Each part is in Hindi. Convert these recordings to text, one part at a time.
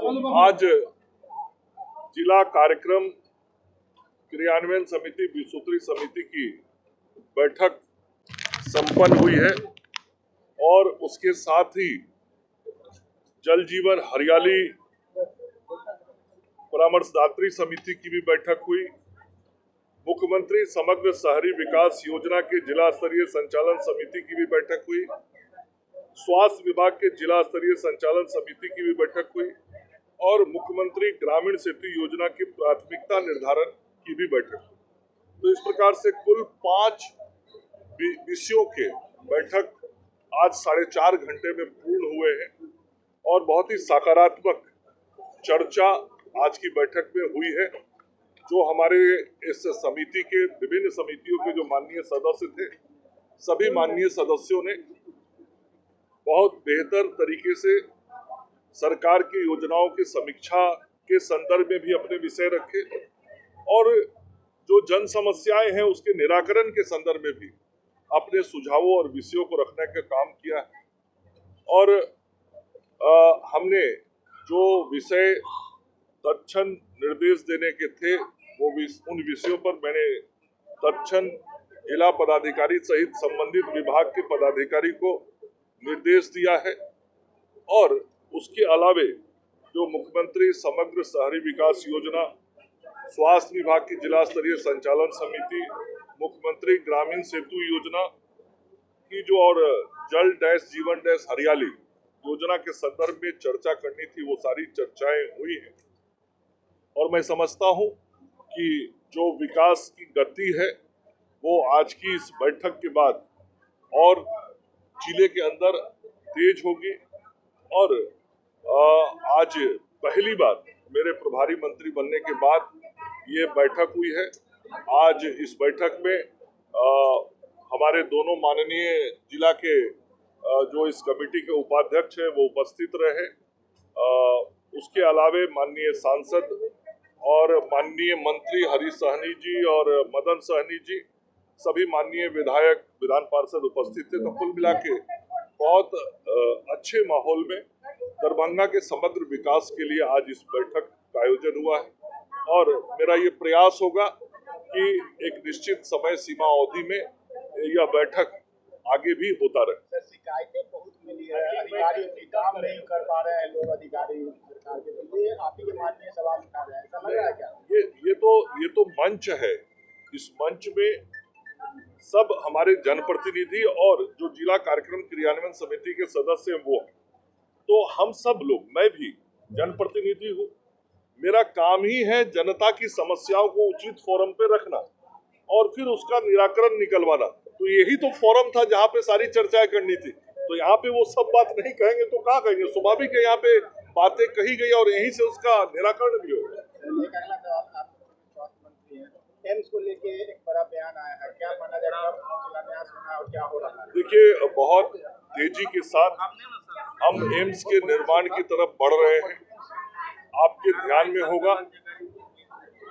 आज जिला कार्यक्रम क्रियान्वयन समिति विसूत्री समिति की बैठक संपन्न हुई है और उसके साथ ही जल जीवन हरियाली परामर्शदात्री समिति की भी बैठक हुई। मुख्यमंत्री समग्र शहरी विकास योजना के जिला स्तरीय संचालन समिति की भी बैठक हुई। स्वास्थ्य विभाग के जिला स्तरीय संचालन समिति की भी बैठक हुई और मुख्यमंत्री ग्रामीण सेतु योजना की प्राथमिकता निर्धारण की भी बैठक हुई। तो इस प्रकार से कुल 5 विषयों के बैठक आज 4.5 घंटे में पूर्ण हुए हैं और बहुत ही सकारात्मक चर्चा आज की बैठक में हुई है। जो हमारे इस समिति के विभिन्न समितियों के जो माननीय सदस्य थे, सभी माननीय सदस्यों ने बहुत बेहतर तरीके से सरकार की योजनाओं की समीक्षा के संदर्भ में भी अपने विषय रखे और जो जन समस्याएं हैं उसके निराकरण के संदर्भ में भी अपने सुझावों और विषयों को रखने का काम किया है। और हमने जो विषय तत्क्षण निर्देश देने के थे वो उन विषयों पर मैंने तत्क्षण जिला पदाधिकारी सहित संबंधित विभाग के पदाधिकारी को निर्देश दिया है। और उसके अलावे जो मुख्यमंत्री समग्र शहरी विकास योजना, स्वास्थ्य विभाग की जिला स्तरीय संचालन समिति, मुख्यमंत्री ग्रामीण सेतु योजना की जो और जल डैश जीवन डैश हरियाली योजना के संदर्भ में चर्चा करनी थी, वो सारी चर्चाएं हुई हैं। और मैं समझता हूं कि जो विकास की गति है वो आज की इस बैठक के बाद और जिले के अंदर तेज होगी। और आज पहली बार मेरे प्रभारी मंत्री बनने के बाद ये बैठक हुई है। आज इस बैठक में हमारे दोनों माननीय जिला के जो इस कमेटी के उपाध्यक्ष हैं वो उपस्थित रहे। उसके अलावे माननीय सांसद और माननीय मंत्री हरीश सहनी जी और मदन सहनी जी, सभी माननीय विधायक विधान पार्षद उपस्थित थे। तो कुल मिला के बहुत अच्छे माहौल में दरभंगा के समग्र विकास के लिए आज इस बैठक का आयोजन हुआ है और मेरा ये प्रयास होगा कि एक निश्चित समय सीमा अवधि में यह बैठक आगे भी होता रहे। शिकायतें बहुत मिली है, अधिकारी काम नहीं कर पा रहे हैं, लोग अधिकारी सरकार के लिए आप ही के माननीय सवाल उठा रहे हैं, ऐसा लग रहा है क्या? ये तो मंच है। इस मंच में सब हमारे जनप्रतिनिधि और जो जिला कार्यक्रम क्रियान्वयन समिति के सदस्य हैं वो, तो हम सब लोग, मैं भी जनप्रतिनिधि हूँ। मेरा काम ही है जनता की समस्याओं को उचित फोरम पे रखना और फिर उसका निराकरण निकलवाना। तो यही तो फोरम था जहाँ पे सारी चर्चाएं करनी थी। तो यहाँ पे वो सब बात नहीं कहेंगे तो कहाँ कहेंगे? स्वाभाविक है यहाँ पे बातें कही गई और यहीं से उसका निराकरण भी होगा। एम्स को लेके एक बड़ा बयान आया है, क्या माना जाए, शिलान्यास होना और क्या हो रहा है? देखिए, बहुत तेजी के साथ हम एम्स के निर्माण की तरफ बढ़ रहे हैं। आपके ध्यान में होगा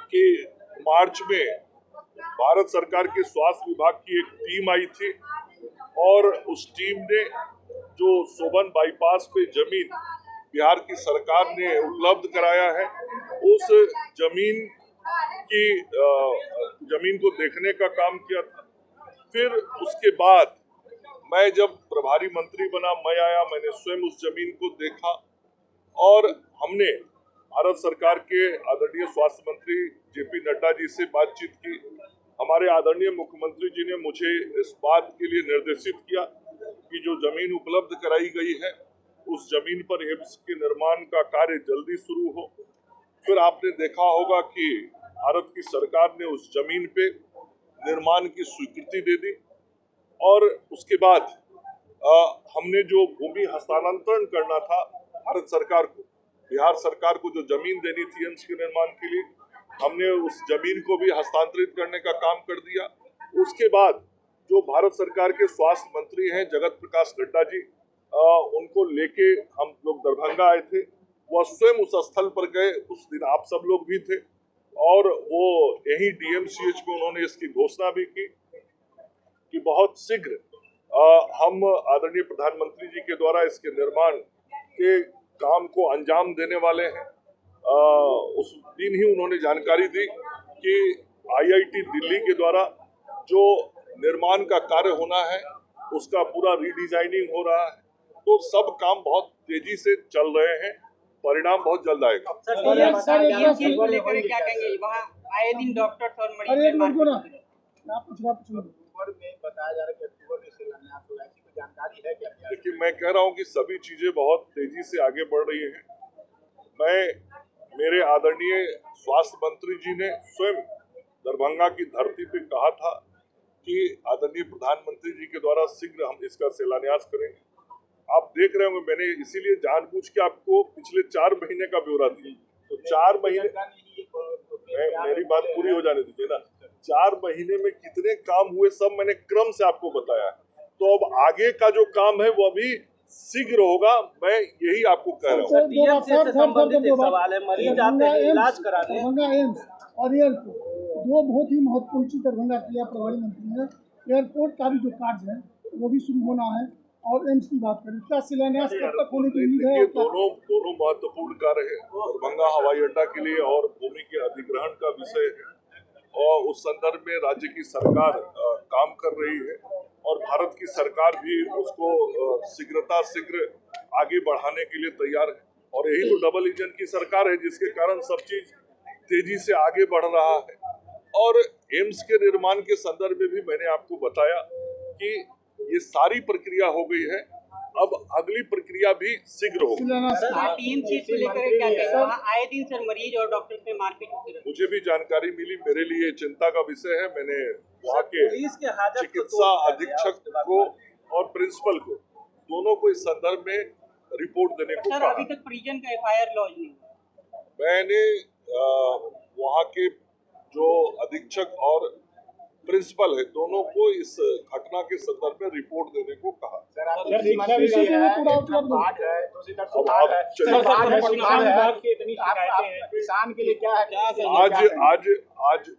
कि मार्च में भारत सरकार के स्वास्थ्य विभाग की एक टीम आई थी और उस टीम ने जो सोबन बाईपास पे जमीन बिहार की सरकार ने उपलब्ध कराया है, उस जमीन को देखने का काम किया था। फिर उसके बाद मैं जब प्रभारी मंत्री बना, मैं आया, मैंने स्वयं उस जमीन को देखा और हमने भारत सरकार के आदरणीय स्वास्थ्य मंत्री जेपी नड्डा जी से बातचीत की। हमारे आदरणीय मुख्यमंत्री जी ने मुझे इस बात के लिए निर्देशित किया कि जो जमीन उपलब्ध कराई गई है उस जमीन पर एम्स के निर्माण का कार्य जल्दी शुरू हो। फिर आपने देखा होगा कि भारत की सरकार ने उस जमीन पे निर्माण की स्वीकृति दे दी और उसके बाद हमने जो भूमि हस्तांतरण करना था भारत सरकार को, बिहार सरकार को जो जमीन देनी थी एम्स के निर्माण के लिए, हमने उस जमीन को भी हस्तांतरित करने का काम कर दिया। उसके बाद जो भारत सरकार के स्वास्थ्य मंत्री हैं जगत प्रकाश नड्डा जी, उनको लेके हम लोग दरभंगा आए थे। वह स्वयं उस स्थल पर गए, उस दिन आप सब लोग भी थे और वो यही डीएमसीएच में उन्होंने इसकी घोषणा भी की कि बहुत शीघ्र हम आदरणीय प्रधानमंत्री जी के द्वारा इसके निर्माण के काम को अंजाम देने वाले हैं। उस दिन ही उन्होंने जानकारी दी कि IIT दिल्ली के द्वारा जो निर्माण का कार्य होना है उसका पूरा रीडिजाइनिंग हो रहा है, तो सब काम बहुत तेजी से चल रहे हैं, परिणाम बहुत जल्द आएगा। ये चीज को लेकर क्या कहेंगे? वहाँ आए दिन डॉक्टर्स और मरीज अक्टूबर में बताया जा रहा है कि अक्टूबर में शिलान्यास होगा, ऐसी कोई जानकारी है क्या? लेकिन मैं कह रहा हूं कि सभी चीजें बहुत तेजी से आगे बढ़ रही हैं। मेरे आदरणीय स्वास्थ्य मंत्री जी ने स्वयं दरभंगा की धरती पे कहा था कि आदरणीय प्रधानमंत्री जी के द्वारा शीघ्र हम इसका शिलान्यास करेंगे। आप देख रहे होंगे, मैंने इसीलिए जानबूझ के आपको पिछले 4 महीने का ब्यौरा दिया। तो 4 महीने, मेरी बात पूरी हो जाने दीजिए ना। 4 महीने में कितने काम हुए सब मैंने क्रम से आपको बताया। तो अब आगे का जो काम है वो अभी शीघ्र होगा, मैं यही आपको कह रहा हूँ। DMC से संबंधित एक सवाल है, मरीज आते हैं इलाज कराने, दरभंगा एम्स और एयरपोर्ट, दो बहुत ही महत्वपूर्ण चीज दरभंगा किया प्रभारी मंत्री ने। एयरपोर्ट का भी जो कार्य है वो भी शुरू होना है, और एम्स की बात करें, क्या शिलान्यास कब तक होने की उम्मीद है? ये दोनों महत्वपूर्ण कार्य है। दरभंगा हवाई अड्डा के लिए और भूमि के अधिग्रहण का विषय है, और उस संदर्भ में राज्य की सरकार काम कर रही है, और भारत की सरकार भी उसको शीघ्र आगे बढ़ाने के लिए तैयार है। और यही तो डबल इंजन की सरकार है जिसके कारण सब चीज तेजी से आगे बढ़ रहा है। और एम्स के निर्माण के संदर्भ में भी मैंने आपको बताया कि ये सारी प्रक्रिया हो गई है, अब अगली प्रक्रिया भी शीघ्र होगी। टीम चीज को लेकर क्या कहेंगे? वहाँ आए दिन सर मरीज और डॉक्टर से मारपीट होती रहती है। मुझे भी जानकारी मिली, मेरे लिए चिंता का विषय है। मैंने वहाँ के चिकित्सा अधीक्षक को और प्रिंसिपल को, दोनों को इस संदर्भ में रिपोर्ट देने को कहा। अभी तक परिजन का FIR लॉन्च नहीं हुआ। मैंने वहाँ के जो अधीक्षक और प्रिंसिपल है दोनों को इस घटना के संदर्भ में रिपोर्ट देने को कहा। किसान के लिए क्या है? आज